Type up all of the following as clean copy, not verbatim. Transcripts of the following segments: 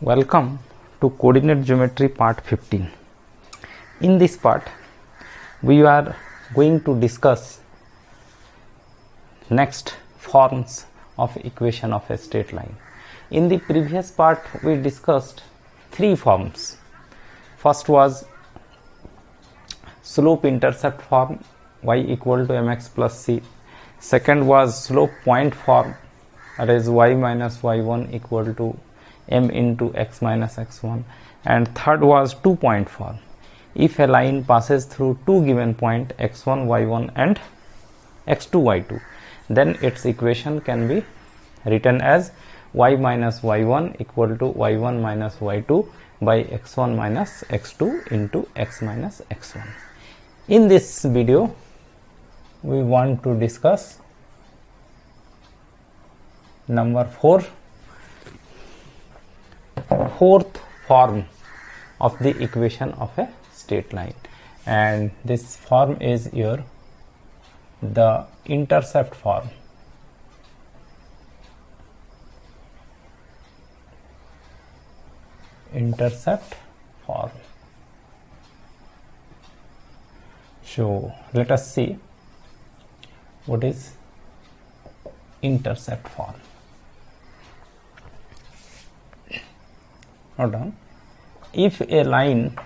Welcome to Coordinate Geometry Part 15. In this part, we are going to discuss next forms of equation of a straight line. In the previous part, we discussed three forms. First was slope intercept form, y equal to mx plus c. Second was slope point form, that is y minus y1 equal to m into x minus x1, and third was 2-point form. If a line passes through two given points x1 y1 and x2 y2, then its equation can be written as y minus y1 equal to y1 minus y2 by x1 minus x2 into x minus x1. In this video, we want to discuss number 4, fourth form of the equation of a straight line, and this form is the intercept form. Intercept form. So let us see what is intercept form. Note down, if a line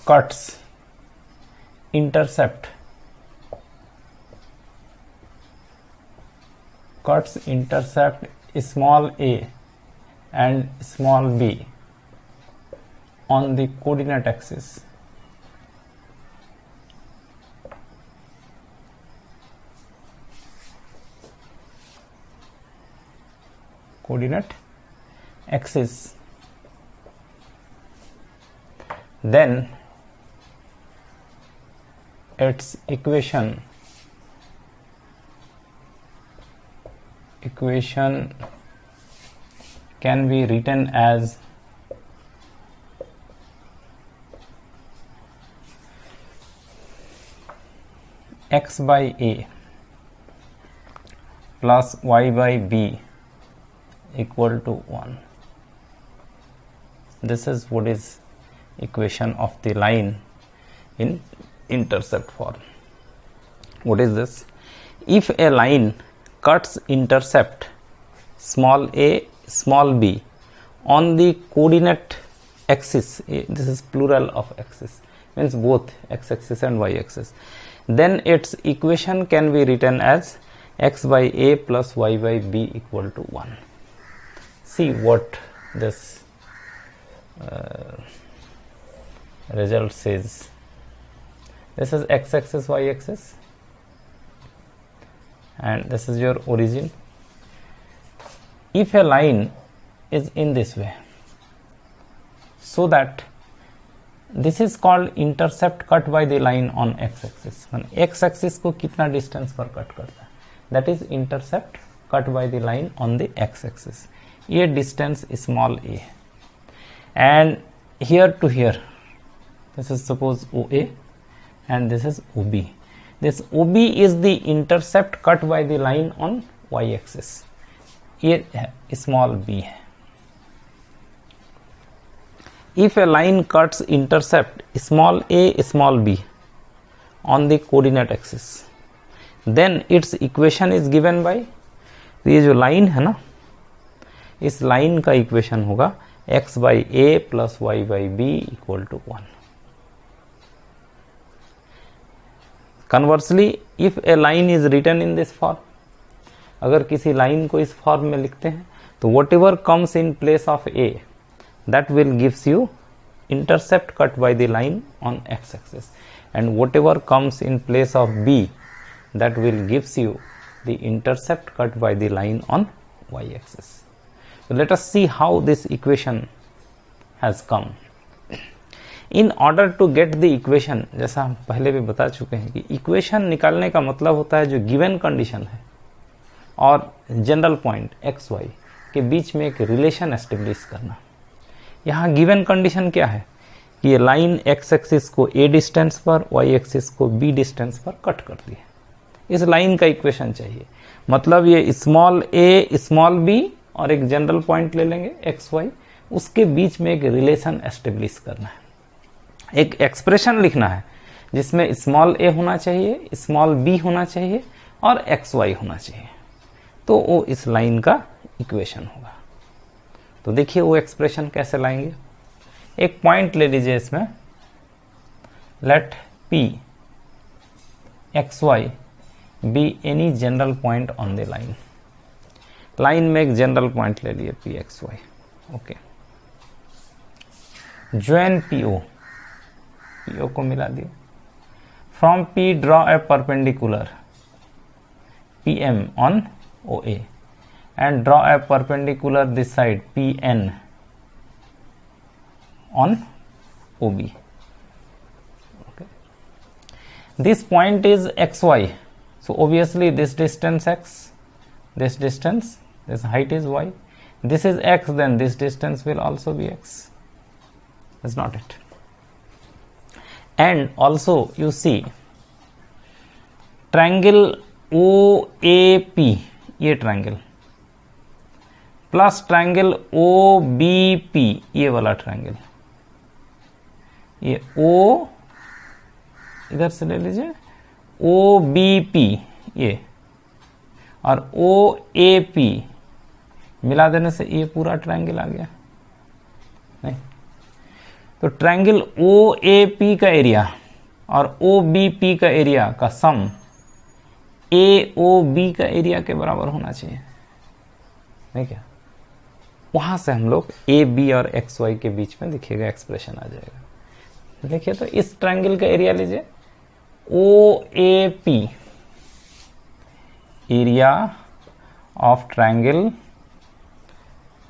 cuts intercept small a and small b on the coordinate axis, then its equation can be written as x by a plus y by b equal to 1. This is what is equation of the line in intercept form. What is this? If a line cuts intercept small a small b on the coordinate axis, this is plural of axis, means both x axis and y axis, then its equation can be written as x by a plus y by b equal to 1. See what this result says. This is x axis, y axis, and this is your origin. If a line is in this way, so that this is called intercept cut by the line on x axis. X axis को कितना distance पर cut करता है, that is intercept cut by the line on the x axis. ये distance small a, and here to here, this is suppose OA and this is OB. This OB is the intercept cut by the line on y axis. ये small b है. If a line cuts intercept small a small b on the coordinate axis, then its equation is given by, ये जो line है ना, इस line का equation होगा x by a plus y by b equal to 1. Conversely, if a line is written in this form, अगर किसी line को इस फॉर्म में लिखते हैं तो whatever comes in place of a, that will gives you intercept cut by the line on x axis, and whatever comes in place of b, that will gives you the intercept cut by the line on y axis. So let us see how this equation has come. In order to get the equation, जैसा हम पहले भी बता चुके हैं कि equation निकालने का मतलब होता है जो गिवन कंडीशन है और जनरल पॉइंट एक्स वाई के बीच में एक रिलेशन एस्टेब्लिश करना. यहाँ गिवन कंडीशन क्या है कि ये लाइन एक्स एक्सिस को ए डिस्टेंस पर, वाई एक्सिस को बी डिस्टेंस पर कट करती है. इस लाइन का इक्वेशन चाहिए. मतलब ये स्मॉल ए स्मॉल बी और एक जनरल पॉइंट ले लेंगे एक्स वाई, उसके बीच में एक रिलेशन एस्टेब्लिश करना है, एक एक्सप्रेशन लिखना है जिसमें स्मॉल ए होना चाहिए, स्मॉल बी होना चाहिए और एक्स वाई होना चाहिए, तो वो इस लाइन का इक्वेशन होगा। तो देखिए वो एक्सप्रेशन कैसे लाएंगे। एक पॉइंट ले लीजिए इसमें, let P x y be any general point on the line. Line में एक जनरल पॉइंट ले लिए P x y, okay. Join PO, PO को मिला दिए। From P draw a perpendicular PM on O A and draw a perpendicular this side PN on OB. Okay. This point is XY, so obviously this distance X, this distance, this height is Y, this is X, then this distance will also be X. That's not it. And also you see triangle OAP, ये triangle plus triangle O B P, ये वाला triangle, ये ओ इधर से ले लीजिए, ओ B P ये, और ओ ए पी मिला देने से ये पूरा ट्रायंगल आ गया। नहीं तो ट्रायंगल ओ ए पी का एरिया और ओ बी पी का एरिया का सम ए ओ बी का एरिया के बराबर होना चाहिए, नहीं क्या? वहां से हम लोग ए बी और एक्स वाई के बीच में दिखेगा एक्सप्रेशन आ जाएगा। देखिए तो इस ट्रायंगल का एरिया लीजिए, O A P, area of triangle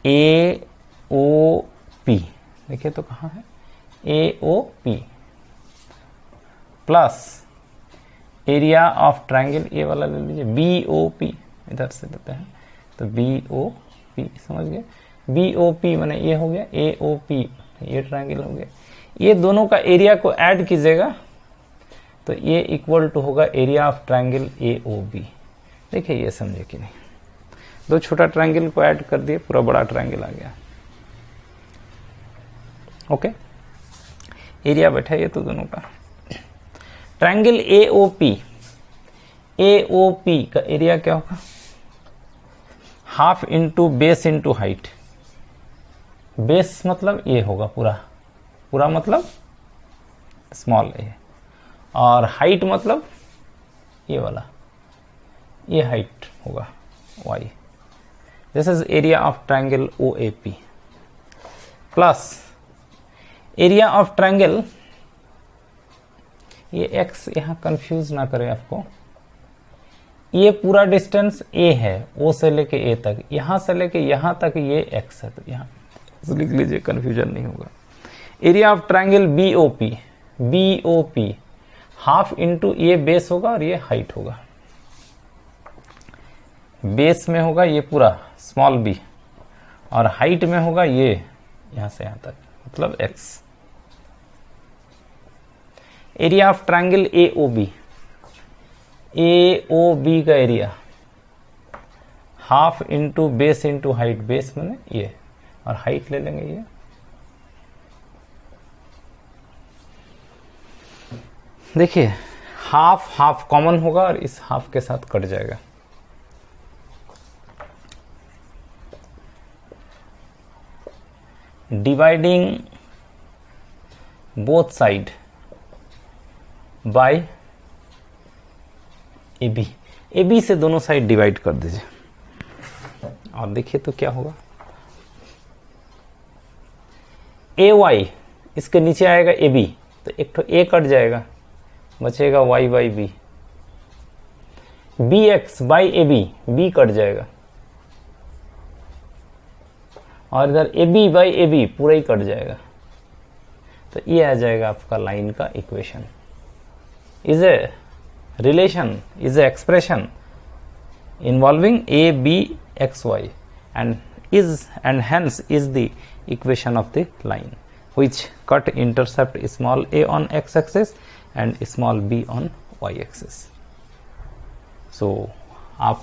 A O P, देखिए तो कहां है, A O P plus area of triangle, ये वाला ले लीजिए बी ओ पी, इधर से लेते हैं तो बी ओ पी, समझ गए? बी ओ पी माने ये हो गया, ए ओ पी ये ट्रायंगल हो गया, ये दोनों का एरिया को ऐड कीजिएगा तो ये इक्वल टू होगा area of triangle A O B. देखिए ये समझे कि नहीं, दो छोटा ट्रायंगल को ऐड कर दिए, पूरा बड़ा ट्रायंगल आ गया। ओके, एरिया बैठा ये तो दोनों का। ट्रायंगल ए ओ पी का एरिया क्या होगा, half into base into height. Base मतलब ये होगा पूरा, पूरा मतलब स्मॉल ए, और हाइट मतलब ये वाला, ये हाइट होगा y. This is area of triangle O A P plus area of triangle, ये एक्स यहां कंफ्यूज ना करे आपको, ये पूरा डिस्टेंस ए है, ओ से लेके ए तक, यहां से लेके यहां तक ये एक्स है, तो यहां लिख लीजिए, कंफ्यूजन नहीं होगा। Area of triangle B O P half into ये बेस होगा और ये हाइट होगा। बेस में होगा ये पूरा स्मॉल बी और हाइट में होगा ये यहां से यहां तक, मतलब x. Area of triangle A O B का area half into base into height, base मैंने ये और हाइट ले लेंगे ये। देखिए हाफ हाफ कॉमन होगा और इस हाफ के साथ कट जाएगा। Dividing both side by a b से दोनों साइड डिवाइड कर दीजिए और देखिए तो क्या होगा, ए वाई इसके नीचे आएगा ए बी, तो एक तो ए कट जाएगा, बचेगा y by b. B x by a b cut जाएगा, और इधर a b by a b पूरा ही कट जाएगा, तो ये आ जाएगा आपका लाइन का equation. Is a relation, is an expression involving a b x y and hence is the equation of the line which cut intercept small a on x axis and small b on y axis. So आप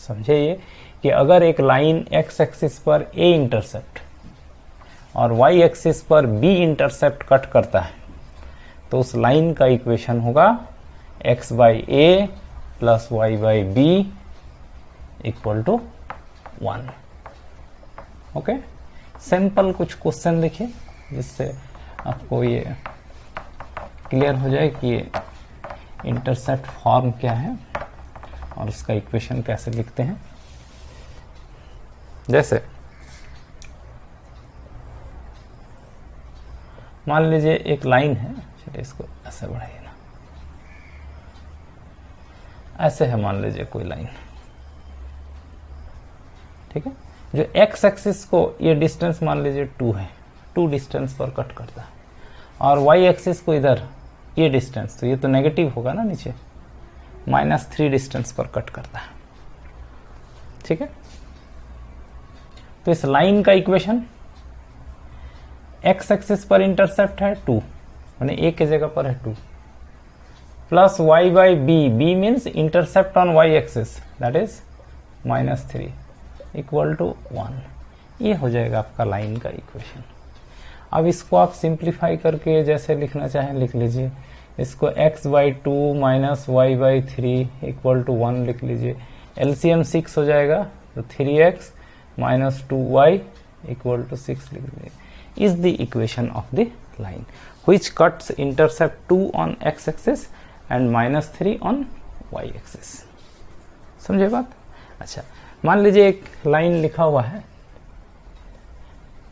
समझे ये कि अगर एक line x axis पर a intercept और y axis पर b intercept cut करता है तो उस लाइन का इक्वेशन होगा x by a plus y by b equal to 1। Okay, simple कुछ क्वेश्चन देखिए जिससे आपको ये क्लियर हो जाए कि इंटरसेप्ट फॉर्म क्या है और उसका इक्वेशन कैसे लिखते हैं। जैसे मान लीजिए एक लाइन है, चलिए इसको ऐसे बढ़ाइए ना, ऐसे है मान लीजिए कोई लाइन, ठीक है, जो x एक्सिस को ये डिस्टेंस मान लीजिए 2 है, 2 डिस्टेंस पर कट करता है, और y एक्सिस को इधर ये डिस्टेंस, तो ये तो नेगेटिव होगा ना, नीचे -3 डिस्टेंस पर कट करता है, ठीक है। तो इस लाइन का इक्वेशन x एक्सिस पर इंटरसेप्ट है 2, माने a के जगह पर है 2, plus y by b means intercept on y axis that is -3 equal to 1। ये हो जाएगा आपका लाइन का इक्वेशन। अब इसको आप सिंप्लीफाई करके जैसे लिखना चाहें लिख लीजिए, इसको x by 2 minus y by 3 equal to 1 लिख लीजिए, एलसीएम 6 हो जाएगा तो 3x minus 2y equal to 6 लिख लीजिए, is the equation of the line which cuts intercept 2 on x axis and -3 on y axis. समझे बात? अच्छा, मान लीजिए एक लाइन लिखा हुआ है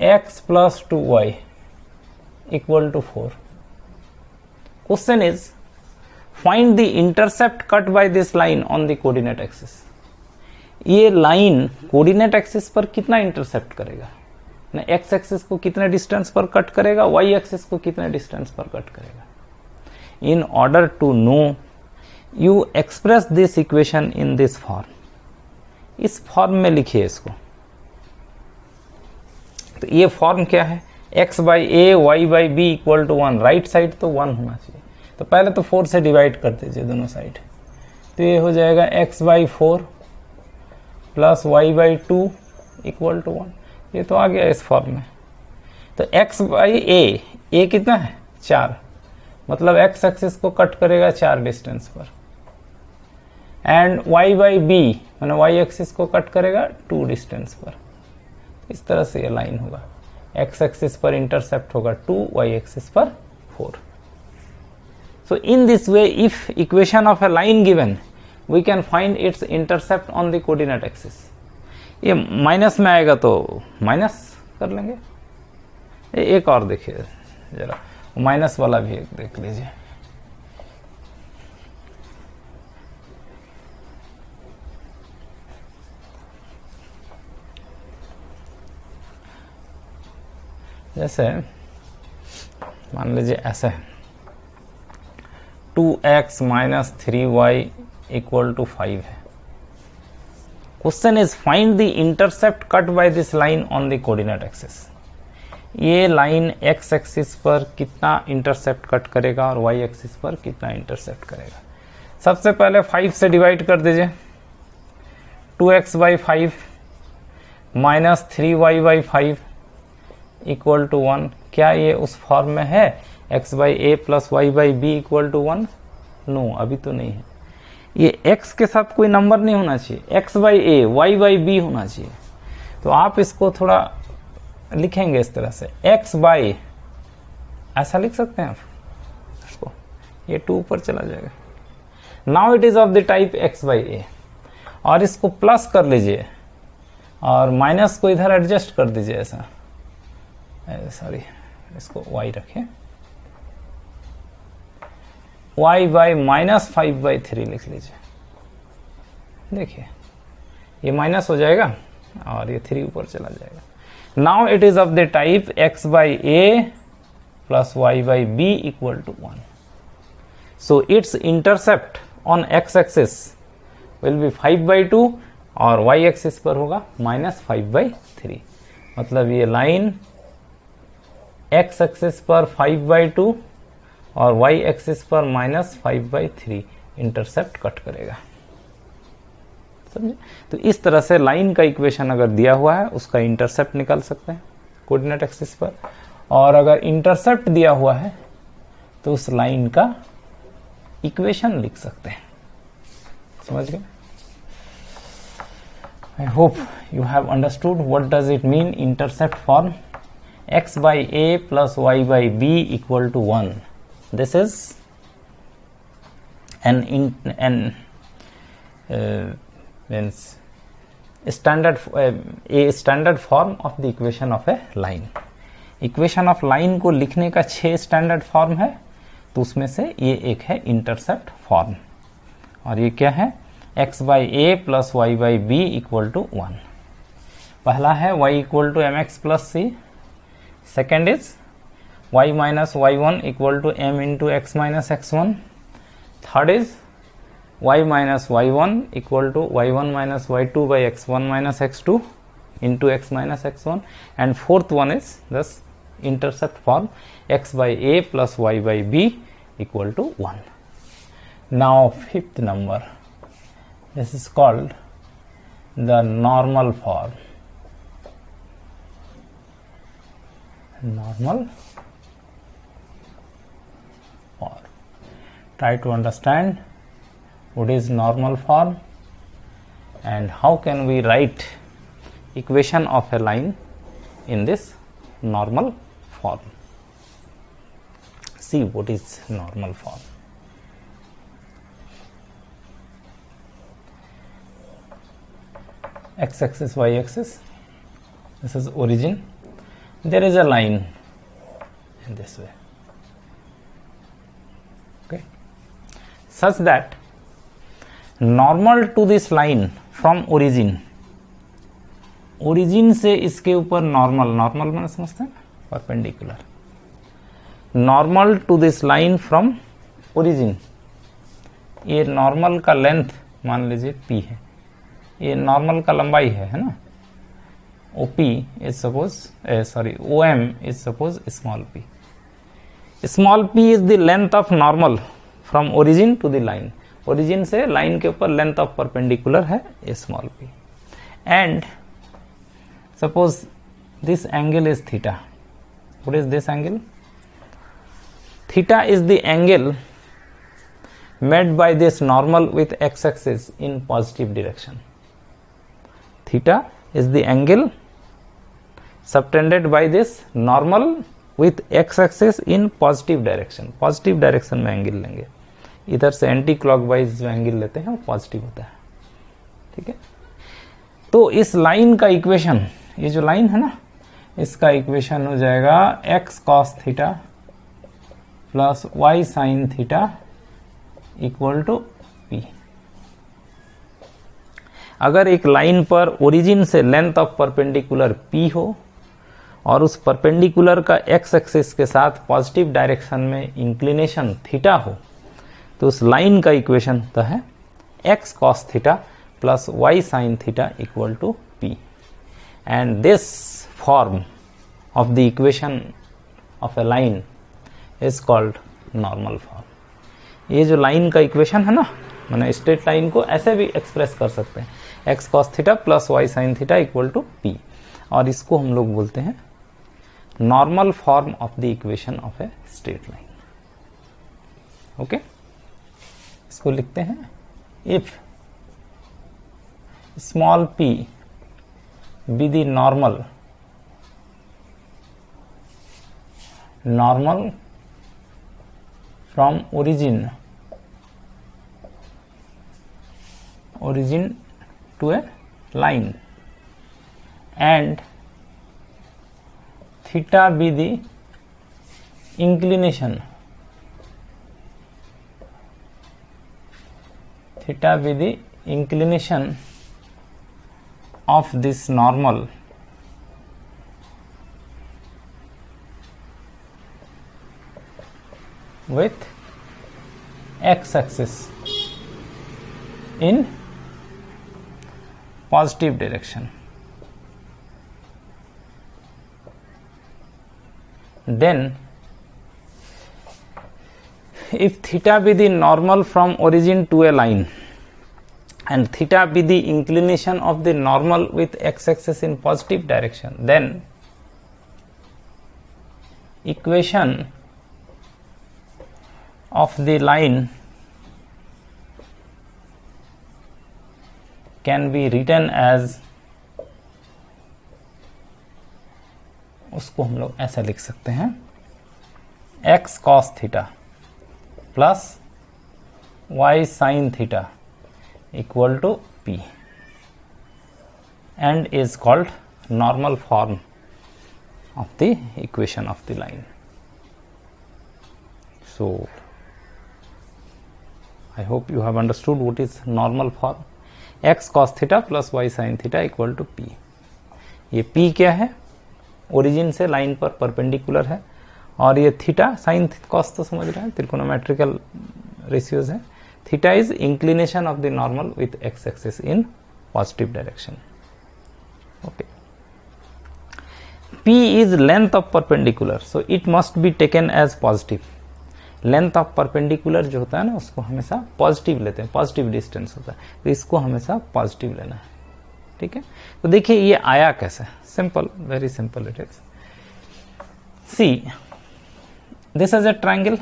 x plus 2y equal to 4। Question is find the intercept cut by this line on the coordinate axis. ये लाइन कोऑर्डिनेट एक्सिस पर कितना इंटरसेप्ट करेगा, ना x एक्सिस को कितने डिस्टेंस पर कट करेगा, y एक्सिस को कितने डिस्टेंस पर कट करेगा। In order to know you express this equation in this form. इस फॉर्म में लिखिए इसको। तो ये फॉर्म क्या है, x by a y by b equal to 1, right side तो 1 होना चाहिए, तो पहले तो 4 से डिवाइड कर दीजिए दोनों साइड, तो ये हो जाएगा x by 4 plus y by 2 equal to 1। ये तो आ गया इस फॉर्म में। तो x बाई ए कितना है 4, मतलब x एक्सिस को कट करेगा 4 डिस्टेंस पर, एंड y बाई बी मैंने y एक्सिस को कट करेगा 2 डिस्टेंस पर। इस तरह से ये लाइन होगा, x एक्सिस पर इंटरसेप्ट होगा 2, y एक्सिस पर 4। So in this way if equation of a line given we can find its intercept on the coordinate axis. ये माइनस में आएगा तो माइनस कर लेंगे। एक और देखिए जरा, माइनस वाला भी एक देख लीजिए। जैसे मान लीजिए ऐसे 2x minus 3y equal to 5 है। Question is find the intercept cut by this line on the coordinate axis. ये लाइन x एक्सिस पर कितना इंटरसेप्ट कट करेगा और y एक्सिस पर कितना इंटरसेप्ट करेगा। सबसे पहले 5 से डिवाइड कर दीजिए, 2x by 5 minus 3y by 5 equal to 1। क्या ये उस फॉर्म में है x by a plus y by b equal to 1? No, अभी तो नहीं है। ये x के साथ कोई नंबर नहीं होना चाहिए, x by a y by b होना चाहिए। तो आप इसको थोड़ा लिखेंगे इस तरह से, x बाई, ऐसा लिख सकते हैं आप इसको, ये 2 ऊपर चला जाएगा। Now it is of the type x by a, और इसको प्लस कर लीजिए और माइनस को इधर एडजस्ट कर दीजिए, ऐसा सॉरी इसको y रखें, y बाई -5/3 लिख लीजिए। देखिए ये माइनस हो जाएगा और ये 3 ऊपर चला जाएगा। Now it is of the type x by a plus y by b equal to 1। So it's intercept on x axis will be 5/2 और y एक्सिस पर होगा -5/3। मतलब ये लाइन x एक्सिस पर 5/2 और y एक्सिस पर -5/3 इंटरसेप्ट कट करेगा। समझे? तो इस तरह से लाइन का इक्वेशन अगर दिया हुआ है उसका इंटरसेप्ट निकाल सकते हैं कोऑर्डिनेट एक्सिस पर, और अगर इंटरसेप्ट दिया हुआ है तो उस लाइन का इक्वेशन लिख सकते हैं। समझ गए? I hope you have understood what does it mean intercept form x by a plus y by b equal to 1. This is means a standard form of the equation of a line. Equation of line को लिखने का 6 standard form है, तो उसमें से ये एक है इंटरसेप्ट फॉर्म। और ये क्या है? x by a plus y by b equal to 1। पहला है y equal to m x plus c, second is y minus y one equal to m into x minus x one, third is y minus y one equal to y one minus y two by x one minus x two into x minus x one, and fourth one is this intercept form x by a plus y by b equal to 1. Now fifth number, this is called the normal form. Normal form. Try to understand what is normal form and how can we write equation of a line in this normal form. See what is normal form. X axis, y axis, this is origin, there is a line in this way, okay, such that normal to this line from origin, origin से इसके ऊपर normal, normal मैंने समझते हैं perpendicular, normal to this line from origin, ये normal का length मान लीजिए p है, ये नॉर्मल का लंबाई है ना, OP is suppose sorry OM is suppose small p, small p is the length of normal from origin to the line, origin से लाइन के ऊपर लेंथ ऑफ परपेंडिकुलर है small p, and suppose this angle is theta. What is this angle? Theta is the angle made by this normal with x-axis in positive direction. Theta is the angle subtended by this normal with x-axis in positive direction. Positive direction में angle लेंगे, इधर से anti clockwise जो angle लेते हैं वो positive होता है, ठीक है। तो इस लाइन का इक्वेशन, ये जो लाइन है ना, इसका इक्वेशन हो जाएगा x cos theta plus y sin theta equal to p। अगर एक लाइन पर ओरिजिन से लेंथ ऑफ परपेंडिकुलर p हो और उस परपेंडिकुलर का x एक्सिस के साथ पॉजिटिव डायरेक्शन में इंक्लिनेशन थीटा हो, तो उस लाइन का इक्वेशन तो है x cos theta plus y sin theta equal to p। And this form of the equation of a line is called normal form. ये जो लाइन का इक्वेशन है ना, मैंने स्ट्रेट लाइन को ऐसे भी एक्सप्रेस कर सकते हैं x cos theta plus y sin theta equal to p, और इसको हम लोग बोलते हैं normal form of the equation of a straight line. Okay, इसको लिखते हैं if small p be the normal from origin to a line, and theta be the inclination, of this normal with x-axis in positive direction. Then if theta be the normal from origin to a line and theta be the inclination of the normal with x-axis in positive direction, then equation of the line can be written as, उसको हम लोग ऐसा लिख सकते हैं, x cos theta plus y sin theta equal to p, and is called normal form of the equation of the line. So I hope you have understood what is normal form. x cos theta plus y sin theta equal to p. ये p क्या है, origin से line पर perpendicular है, और ये theta sine cos तो समझ रहे हैं, त्रिकोणोमेट्रिकल रेशियोज है. Theta is inclination of the normal with x axis in positive direction. Okay. p is length of perpendicular, so it must be taken as positive. Length of perpendicular जो होता है ना, उसको हमेशा पॉजिटिव लेते हैं, पॉजिटिव डिस्टेंस होता है, तो इसको हमेशा पॉजिटिव लेना है. ठीक है. तो देखिए ये आया कैसे, simple, very simple it is. See, this is a triangle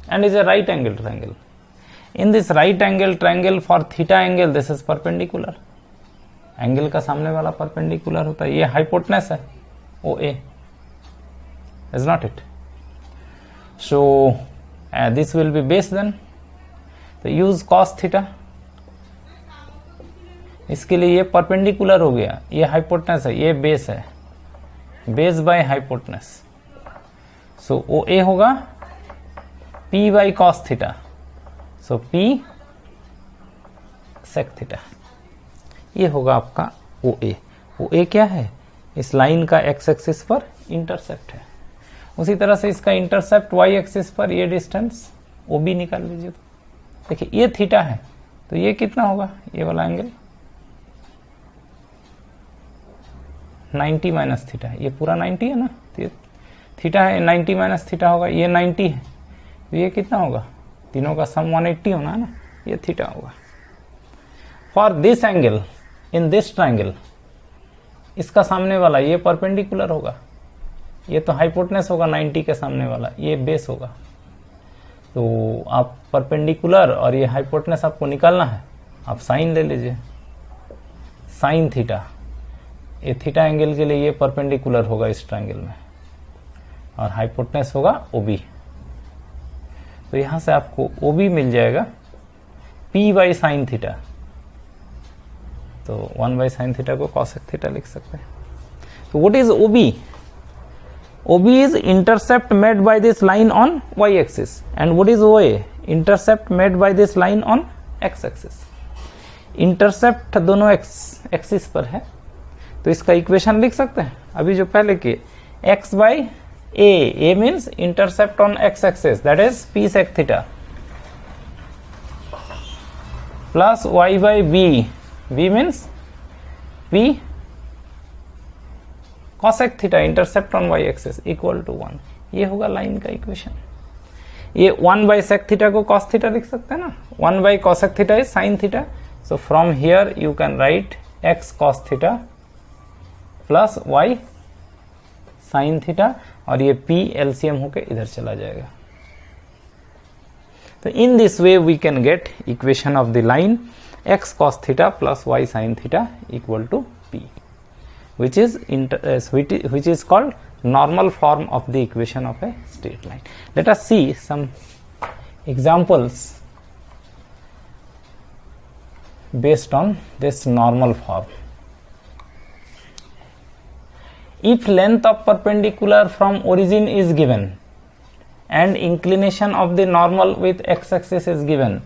and is a right angle triangle. In this right angle triangle, for theta angle this is perpendicular. Angle का सामने वाला परपेंडिकुलर होता है. ये हाइपोटेनस है OA, is not it? So this will be base then. तो use cos theta. इसके लिए ये परपेंडिकुलर हो गया, ये हाइपोटेनस है, ये बेस है, base by hypotenuse. So OA होगा P by cos theta, so P sec theta. ये होगा आपका OA. OA क्या है, इस लाइन का x एक्सिस पर इंटरसेप्ट है. उसी तरह से इसका इंटरसेप्ट y एक्सिस पर ये डिस्टेंस OB निकाल लीजिए. देखिए ये थीटा है, तो ये कितना होगा, ये वाला एंगल 90 माइनस थीटा है. ये पूरा 90 है ना, तो थीटा है 90 माइनस थीटा होगा, ये 90 है, तो ये कितना होगा, तीनों का सम 180 होना है ना, ये थीटा होगा. For this angle in this triangle, इसका सामने वाला ये परपेंडिकुलर होगा, ये तो हाइपोटेनस होगा 90 के सामने वाला, ये बेस होगा. तो आप परपेंडिकुलर और ये हाइपोटेनस आपको निकालना है, आप साइन ले लीजिए, साइन थीटा. ये थीटा एंगल के लिए ये परपेंडिकुलर होगा इस ट्राइंगल में, और हाइपोटेनस होगा OB. तो यहां से आपको OB मिल जाएगा P बाई साइन थीटा. तो 1 बाई साइन थीटा को कॉसेक थीटा लिख सकते हैं. तो what is OB? OB is intercept made by this line on y axis, and what is OA? Intercept made by this line on x axis. Intercept दोनों axis पर है, तो इसका इक्वेशन लिख सकते हैं अभी जो पहले के, x by a means intercept on x axis, that is p sec theta, plus y by b means p cosec theta, intercept on y axis, equal to 1. ये होगा लाइन का इक्वेशन. ये 1 by sec theta को cos theta लिख सकते हैं ना, 1 by cosec theta is sin theta. So from here you can write x cos theta plus y sin theta, और ये p LCM होके इधर चला जाएगा. तो in this way we can get equation of the line x cos theta plus y sin theta equal to p, which is called normal form of the equation of a straight line. Let us see some examples based on this normal form. If length of perpendicular from origin is given and inclination of the normal with x axis is given,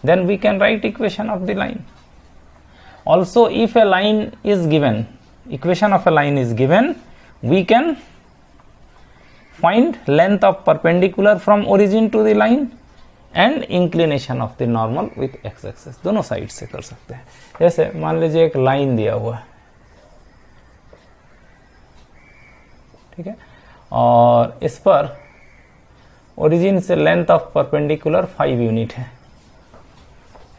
then we can write equation of the line. Also, if a line is given, equation of a line is given, we can find length of perpendicular from origin to the line and inclination of the normal with x axis. दोनों side से कर सकते हैं. जैसे मान लीजिए एक line दिया हुआ है, ठीक है, और इस पर ओरिजिन से लेंथ ऑफ परपेंडिकुलर 5 यूनिट है.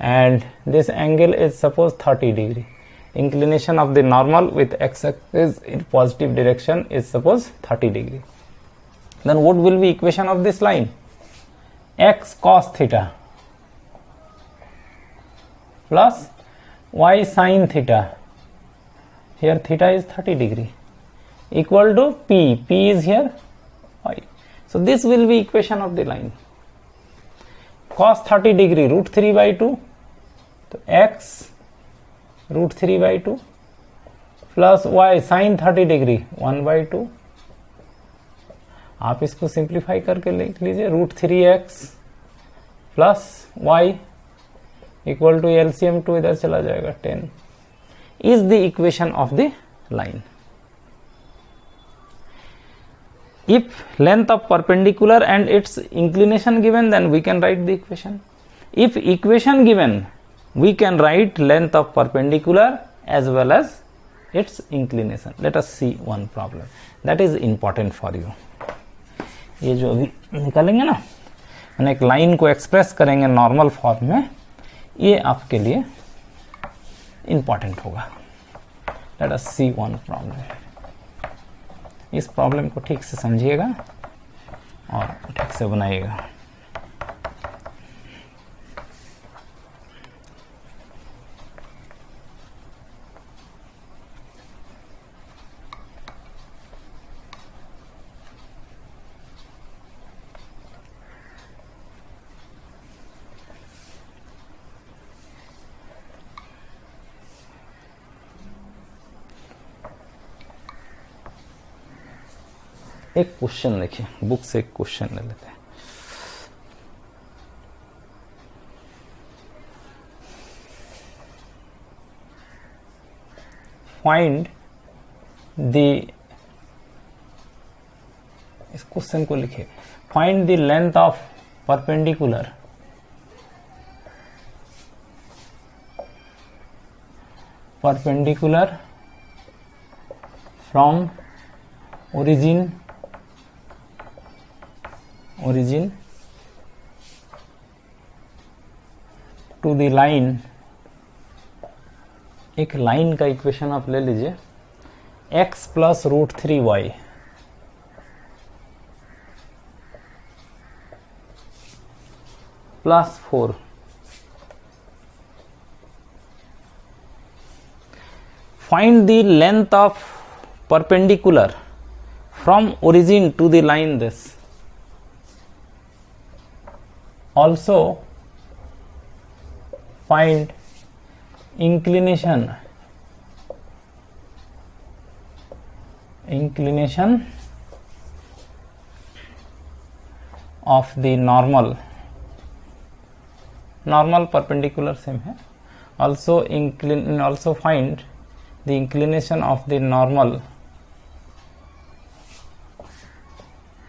and this angle is suppose 30 degree. Inclination of the normal with x-axis in positive direction is suppose 30 degree. Then what will be equation of this line? X cos theta plus y sin theta, here theta is 30 degree, equal to p. P is here y. So this will be equation of the line. Cos 30 degree root 3 by 2, तो x root 3 by 2 plus y sin 30 degree 1 by 2. आप इसको simplify करके लिख लीजिए, root 3x plus y equal to LCM 2 इधर चला जाएगा 10 is the equation of the line. If length of perpendicular and its inclination given, then we can write the equation. If equation given, we can write length of perpendicular as well as its inclination. Let us see one problem that is important for you. ये जो अभी निकालेंगे ना, मैंने एक line को express करेंगे normal form में, ये आपके लिए इंपॉर्टेंट होगा. लेट अस सी वन प्रॉब्लम. इस प्रॉब्लम को ठीक से समझिएगा और ठीक से बनाइएगा. एक क्वेश्चन देखिए, बुक से एक क्वेश्चन ले लेते हैं. फाइंड द, इस क्वेश्चन को लिखिए, find the length of perpendicular from origin to the line. एक लाइन का इक्वेशन आप ले लीजिए, x plus root 3y plus 4 find the length of perpendicular from origin to the line this. Also find inclination of the normal perpendicular same है. Also find the inclination of the normal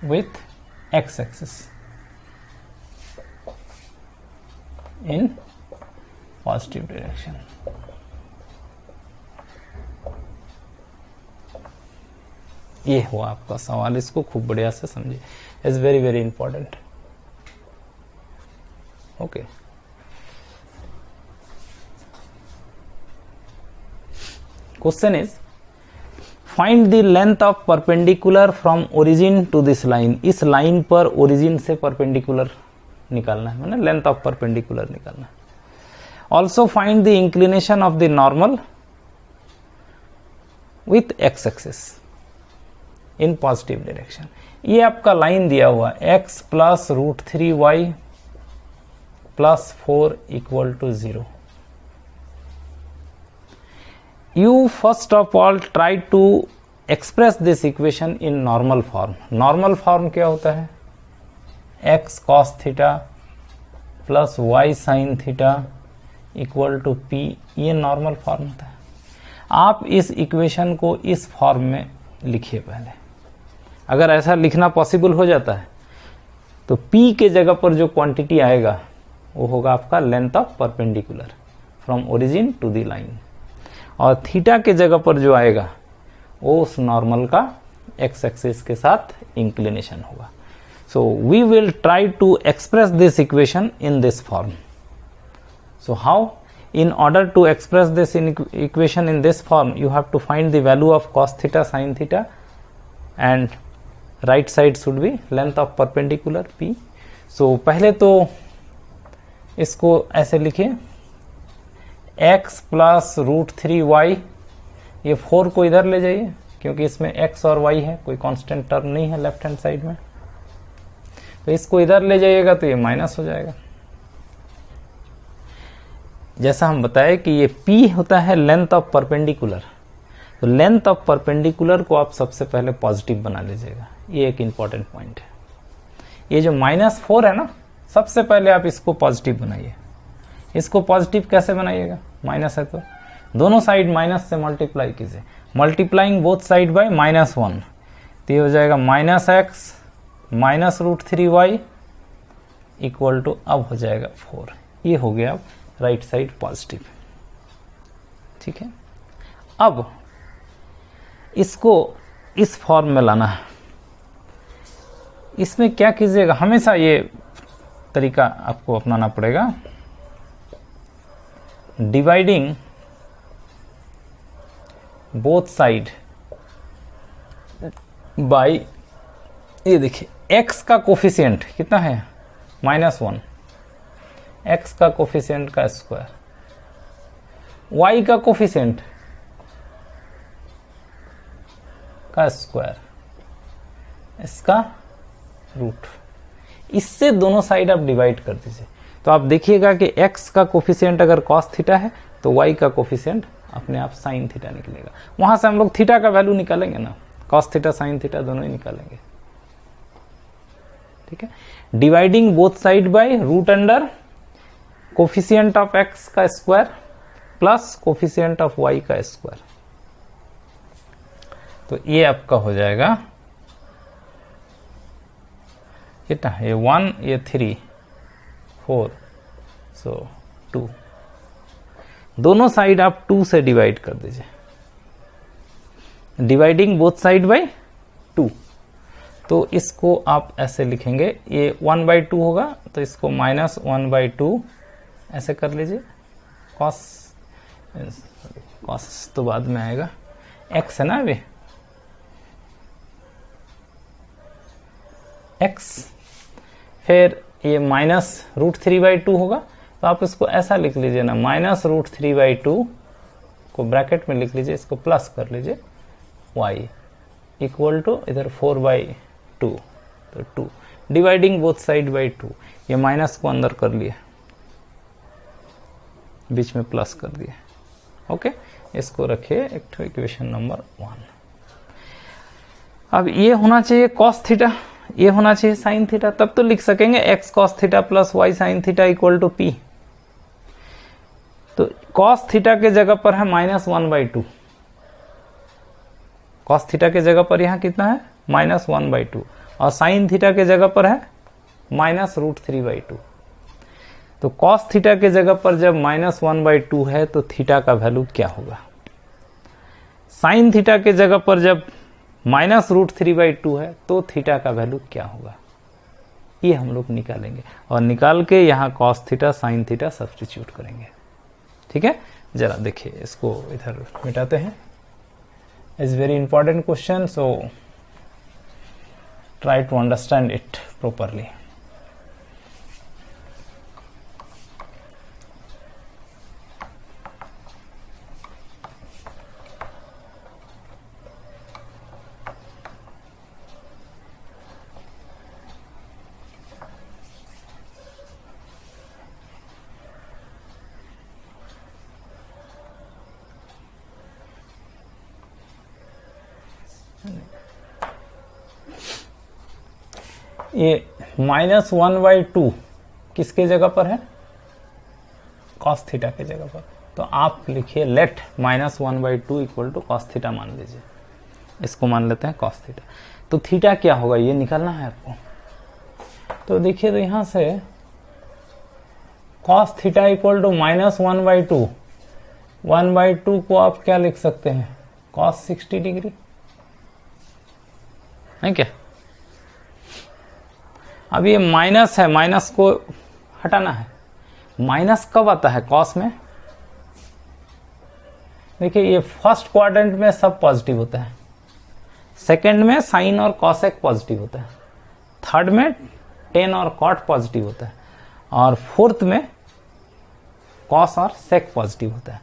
with x-axis in positive direction. ये हुआ आपका सवाल. इसको खूब बढ़िया से समझिए, is very very important. Okay, question is find the length of perpendicular from origin to this line. इस लाइन पर ओरिजिन से परपेंडिकुलर निकालना है, मतलब लेंथ ऑफ परपेंडिकुलर निकालना है. Also find the inclination of the normal with x axis in positive direction. ये आपका लाइन दिया हुआ x plus root 3y plus 4 equal to 0. You first of all try to express this equation in normal form. Normal form क्या होता है? x cos theta plus y sin theta equal to p. ये normal form होता है. आप इस equation को इस फॉर्म में लिखिए पहले. अगर ऐसा लिखना पॉसिबल हो जाता है तो p के जगह पर जो क्वांटिटी आएगा वो होगा आपका length of perpendicular from origin to the line, और थीटा के जगह पर जो आएगा वो उस नॉर्मल का एक्स एक्सिस के साथ इंक्लिनेशन होगा. So we will try to express this equation in this form. So how? In order to express this equation in this form, you have to find the value of cos theta sin theta, and right side should be length of perpendicular P. So पहले तो इसको ऐसे लिखिए, x plus √3y, ये 4 को इधर ले जाइए क्योंकि इसमें x और y है, कोई कांस्टेंट टर्म नहीं है लेफ्ट हैंड साइड में, तो इसको इधर ले जाइएगा तो ये माइनस हो जाएगा। जैसा हम बताए कि ये P होता है लेंथ ऑफ परपेंडिकुलर, तो लेंथ ऑफ परपेंडिकुलर को आप सबसे पहले पॉजिटिव बना लीजिएगा, ये एक इंपॉर्टेंट पॉइंट है। ये जो -4 है ना, सबसे पहले आप इसको पॉजिटिव बनाइए। इसको पॉजिटिव कैसे बनाइएगा, माइनस है तो दोनों साइड माइनस से मल्टीप्लाई कीजिए, मल्टीप्लाइंग बोथ साइड बाय -1, तो ये हो जाएगा -x minus √3y equal to, अब हो जाएगा 4। ये हो गया अब राइट साइड पॉजिटिव। ठीक है, अब इसको इस फॉर्म में लाना है। इसमें क्या कीजिएगा, हमेशा ये तरीका आपको अपनाना पड़ेगा, डिवाइडिंग बोथ साइड बाय, ये देखिए x का कोफिशिएंट कितना है, -1, x का कोफिशिएंट का स्क्वायर, y का कोफिशिएंट का स्क्वायर, इसका रूट, इससे दोनों साइड आप डिवाइड कर दीजिए। तो आप देखिएगा कि x का कोफिशिएंट अगर cos थीटा है तो y का कोफिशिएंट अपने आप sin थीटा निकलेगा। वहां से हम लोग थीटा का वैल्यू निकालेंगे ना, cos थीटा sin थीटा दोनों ही निकालेंगे। ठीक है, dividing both side by root under coefficient of x का square plus coefficient of y का स्क्वायर, तो ये आपका हो जाएगा कितना, ये 1, ये 3, 4, सो 2, दोनों साइड आप 2 से डिवाइड कर दीजिए, डिवाइडिंग बोथ साइड बाय 2, तो इसको आप ऐसे लिखेंगे, ये 1/2 होगा तो इसको -1/2 ऐसे कर लीजिए, cos तो बाद में आएगा, x है ना अभी, x, फिर ये -√3/2 होगा, तो आप इसको ऐसा लिख लीजिए ना, -√3/2 को ब्रैकेट में लिख लीजिए, इसको प्लस कर लीजिए, y इक्वल टू इधर 4/2, तो 2, डिवाइडिंग बोथ साइड बाय 2, ये माइनस को अंदर कर लिए, बीच में प्लस कर दिए। ओके, इसको रखिए इक्वेशन नंबर 1। अब ये होना चाहिए cos थीटा, ये होना चाहिए sin थीटा, तब तो लिख सकेंगे x cos theta plus y sin theta equal to P। तो cos थीटा के जगह पर है -1/2, cos थीटा के जगह पर यहां कितना है -1/2, और sin थीटा के जगह पर है -√3/2। तो cos थीटा के जगह पर जब -1/2 है तो थीटा का वैल्यू क्या होगा, sin थीटा के जगह पर जब -√3/2 है तो थीटा का वैल्यू क्या होगा, ये हम लोग निकालेंगे, और निकाल के यहाँ cos theta sin theta substitute करेंगे। ठीक है, जरा देखिए इसको इधर मिटाते हैं, is very important question, so try to understand it properly. ये -1/2 किसके जगह पर है, cos थीटा के जगह पर, तो आप लिखिए let -1/2 equal to cos theta मान लीजिए, इसको मान लेते हैं cos थीटा। तो थीटा क्या होगा ये निकालना है आपको, तो देखिए तो यहां से cos थीटा इक्वल टू -1/2, 1/2 को आप क्या लिख सकते हैं, cos 60 डिग्री है क्या। अब ये माइनस है, माइनस को हटाना है, माइनस कब आता है कॉस में? देखिए ये फर्स्ट क्वाड्रेंट में सब पॉजिटिव होता है, सेकंड में साइन और कॉसेक पॉजिटिव होता है, थर्ड में टेन और कॉट पॉजिटिव होता है, और फोर्थ में कॉस और सेक पॉजिटिव होता है।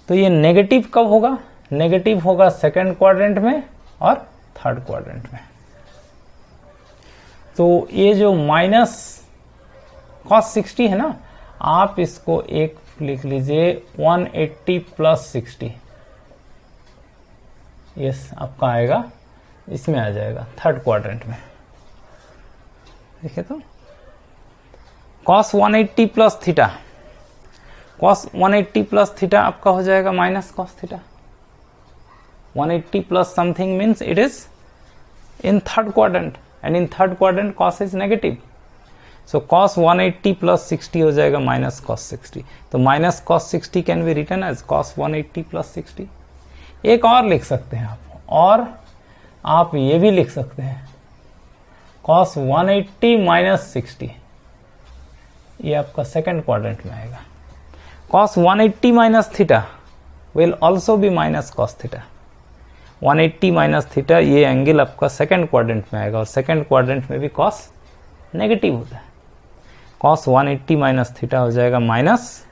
तो ये नेगेटिव कब होगा? नेगेटिव होगा सेकंड क्वाड्रेंट में और थर्ड क्वाड्रेंट में। तो ये जो माइनस कॉस 60 है ना, आप इसको एक लिख लीजिए 180 प्लस 60, यस आपका आएगा, इसमें आ जाएगा थर्ड क्वाड्रेंट में। देखिए तो cos 180 plus theta, cos 180 plus theta आपका हो जाएगा minus cos theta. 180 plus something means it is in third quadrant, and in third quadrant cos is negative, so cos 180 plus 60 हो जाएगा माइनस cos 60। तो minus cos 60 can be written as cos 180 plus 60। एक और लिख सकते हैं आप, और आप ये भी लिख सकते हैं cos 180 माइनस 60, ये आपका सेकंड क्वाड्रेंट में आएगा। cos 180 minus theta will also be minus cos theta. 180 minus theta, ये एंगल आपका सेकंड क्वाड्रेंट में आएगा, और सेकंड क्वाड्रेंट में भी cos नेगेटिव होता है। cos 180 माइनस थीटा हो जाएगा minus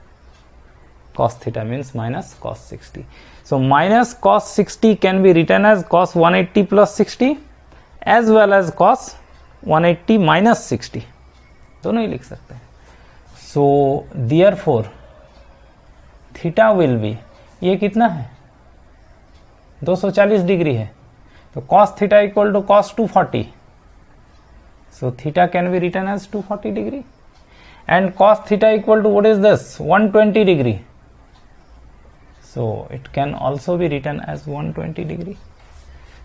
cos theta, means minus cos 60। So minus cos 60 can be written as cos 180 plus 60 as well as cos 180 minus 60, दोनों ही लिख सकते हैं। So therefore theta will be, ये कितना है 240 डिग्री है, तो cos theta equal to cos 240, so theta can be written as 240 degree, and cos theta equal to what is this 120 degree, so it can also be written as 120 degree.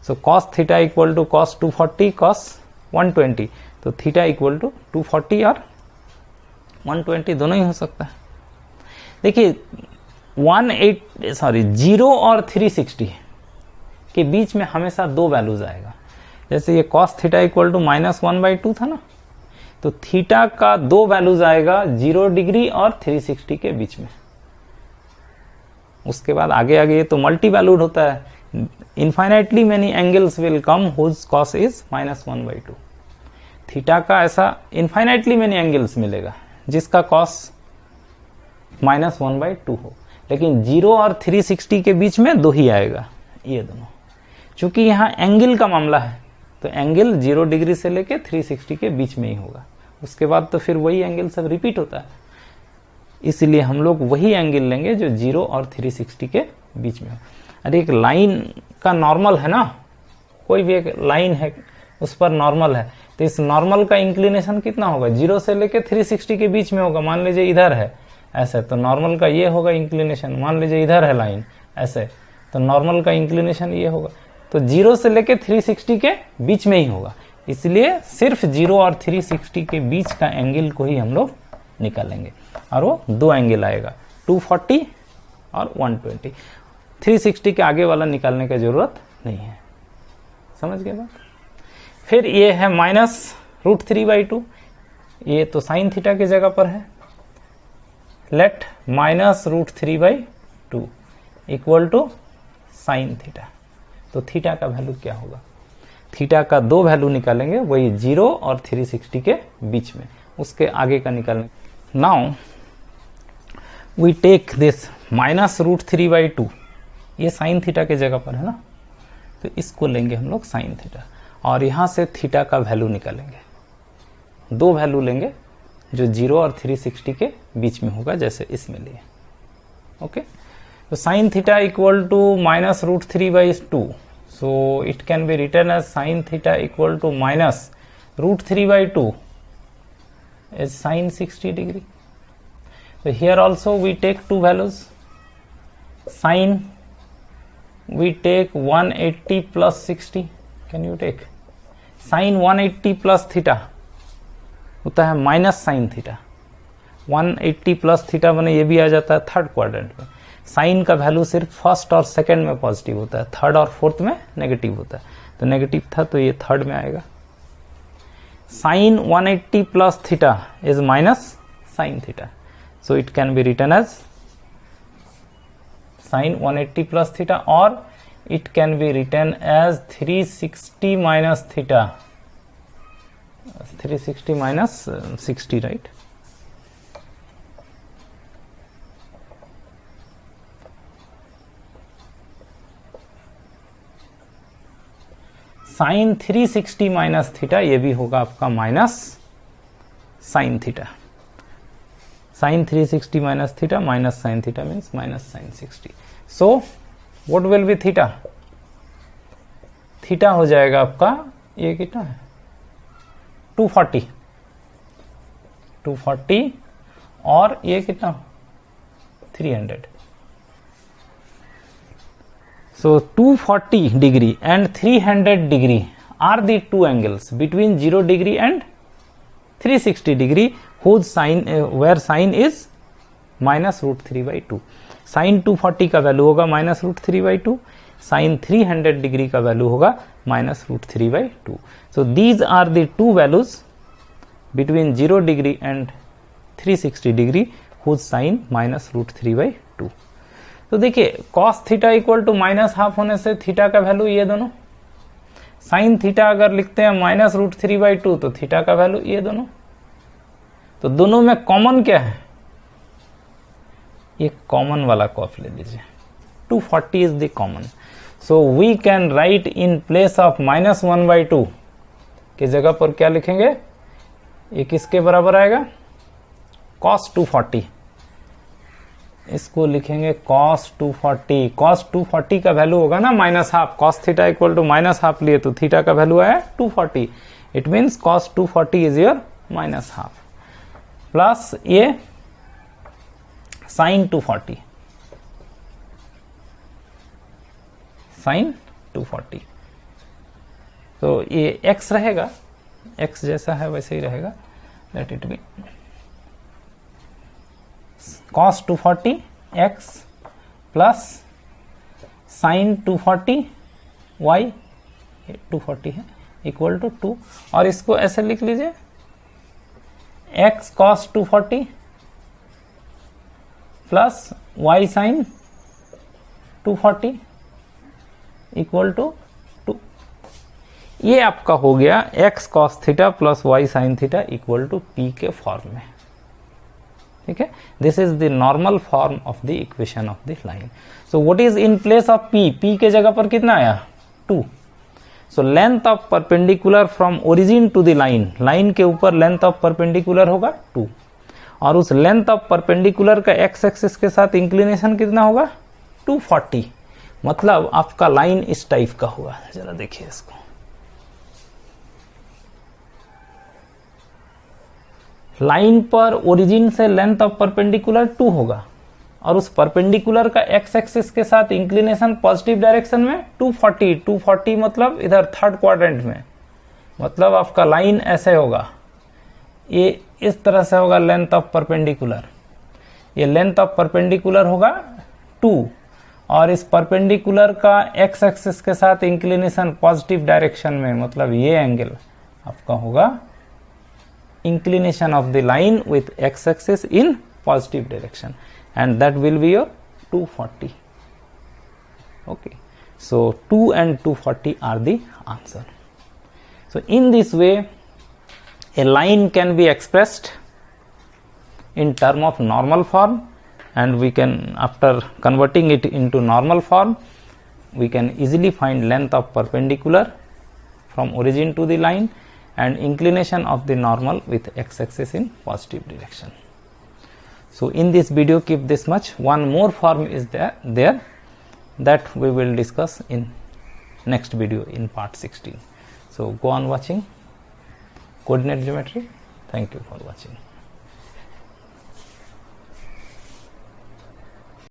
So cos theta equal to cos 240 cos 120, तो theta equal to 240 और 120 दोनों ही हो सकता है। देखिए 0 और 360 के बीच में हमेशा दो वैल्यूज आएगा। जैसे ये cos theta equal to -1/2 था ना, तो थीटा का दो वैल्यूज आएगा 0 डिग्री और 360 के बीच में। उसके बाद आगे आगे ये तो मल्टी वैल्यूड होता है, infinitely many angles will come whose cos is -1/2। Theta का ऐसा इनफाइनाइटली मेनी एंगल्स मिलेगा जिसका कॉस -1/2 हो, लेकिन 0 और 360 के बीच में दो ही आएगा, ये दोनों। चूंकि यहाँ एंगल का मामला है तो एंगल 0 डिग्री से लेके 360 के बीच में ही होगा, उसके बाद तो फिर वही एंगल सब रिपीट होता है, इसलिए हम लोग वही एंगल लेंगे जो 0 और 360 के बीच में हो। अरे एक लाइन का नॉर्मल है ना, कोई भी एक लाइन है उस पर नॉर्मल है, तो इस नॉर्मल का इंक्लिनेशन कितना होगा 0 से लेके 360 के बीच में होगा। मान लीजिए इधर है ऐसे, तो नॉर्मल का ये होगा इंक्लिनेशन। मान लीजिए इधर है लाइन ऐसे, तो नॉर्मल का इंक्लिनेशन ये होगा। तो 0 से लेके 360 के बीच में ही होगा, इसलिए सिर्फ 0 और 360 के बीच का एंगल को ही हम लोग निकालेंगे, और वो दो एंगल आएगा 240 और 120। 360 के आगे वाला निकालने की जरूरत नहीं है, समझ गए बात। फिर ये है -√3/2, ये तो साइन थीटा की जगह पर है। Let -√3/2 equal to sine theta, तो थीटा का वैल्यू क्या होगा? थीटा का दो वैल्यू निकालेंगे, वही 0 और 360 के बीच में, उसके आगे का निकालेंगे। नाउ वी टेक दिस -√3/2, ये साइन थीटा के जगह पर है ना, तो इसको लेंगे हम लोग साइन थीटा, और यहां से थीटा का वैल्यू निकालेंगे। दो वैल्यू लेंगे जो 0 और 360 के बीच में होगा, जैसे इसमें लिए। ओके, तो sine theta equal to -√3/2, so it can be written as sine theta equal to -√3/2 is sin 60 degree. So here also we take two values. Sin we take 180 plus 60. Can you take? Sin 180 plus theta होता है minus sine theta. 180 plus theta बने ये भी आ जाता है third quadrant में। Sign का value सिर्फ फर्स्ट और सेकंड में पॉजिटिव होता है, थर्ड और फोर्थ में नेगेटिव होता है, तो नेगेटिव था तो ये थर्ड में आएगा। Sine 180 plus theta is minus sine theta, So it can be written as sin 180 plus theta, or it can be written as 360 minus theta, 360 minus 60, right? Sine 360 minus theta, ये भी होगा आपका minus sine theta. Sine 360 minus theta minus sine theta means minus sine 60. So what will be theta? Theta हो जाएगा आपका, ये कितना है, 240, 240, और ये कितना, 300. So 240 degree and 300 degree are the two angles between 0 degree and 360 degree whose sine where sine is minus root 3 by 2. Sin 240 का वैल्यू होगा minus root 3 by 2, sin 300 degree का वैल्यू होगा minus root 3 by 2. So these are the two values between 0 degree and 360 degree whose sine minus root 3 by 2. तो देखिए cos theta equal to minus half होने से theta का value ये दोनों, sine theta अगर लिखते हैं माइनस रूट 3 by 2 तो थीटा का वैल्यू ये दोनों. तो दोनों में कॉमन क्या है, ये कॉमन वाला कॉफ ले लीजिए, 240 is the common. So we can write in place of minus 1 by 2 की जगह पर क्या लिखेंगे, ये किसके बराबर आएगा, cos 240. इसको लिखेंगे cos 240. cos 240 का वैल्यू होगा ना minus half, cos theta equal to minus half लिए तो थीटा का वैल्यू आया 240. It means cos 240 is your minus half, plus ये sin 240, sin 240. तो ये x रहेगा, x जैसा है वैसे ही रहेगा, let it be cos 240 x plus sin 240 y, 240 है, इक्वल टू 2. और इसको ऐसे लिख लीजिए x cos 240 plus y sin 240 equal to 2. ये आपका हो गया x cos theta plus y sin theta equal to p के फॉर्म में. ठीक है, this is the normal form of the equation of the line. So what is in place of p, p के जगह पर कितना आया, 2. So length of perpendicular from origin to the line, line के ऊपर लेंथ ऑफ परपेंडिकुलर होगा 2, और उस लेंथ ऑफ परपेंडिकुलर का x एक्सिस के साथ इंक्लिनेशन कितना होगा, 240. मतलब आपका लाइन इस टाइप का होगा. जरा देखिए इसको, लाइन पर ओरिजिन से लेंथ ऑफ परपेंडिकुलर 2 होगा, और उस परपेंडिकुलर का x एक्सिस के साथ इंक्लिनेशन पॉजिटिव डायरेक्शन में 240. 240 मतलब इधर थर्ड क्वाड्रेंट में, मतलब आपका लाइन ऐसे होगा, ये इस तरह से होगा लेंथ ऑफ परपेंडिकुलर, ये लेंथ ऑफ परपेंडिकुलर होगा 2, और इस परपेंडिकुलर का x एक्सिस के साथ इंक्लिनेशन पॉजिटिव डायरेक्शन में, मतलब ये एंगल आपका होगा inclination of the line with x axis in positive direction, and that will be your 240. Okay, so 2 and 240 are the answer. So in this way a line can be expressed in term of normal form, and we can, after converting it into normal form, we can easily find length of perpendicular from origin to the line and inclination of the normal with x axis in positive direction. So in this video keep this much. One more form is there that we will discuss in next video in part 16. So go on watching coordinate geometry. Thank you for watching.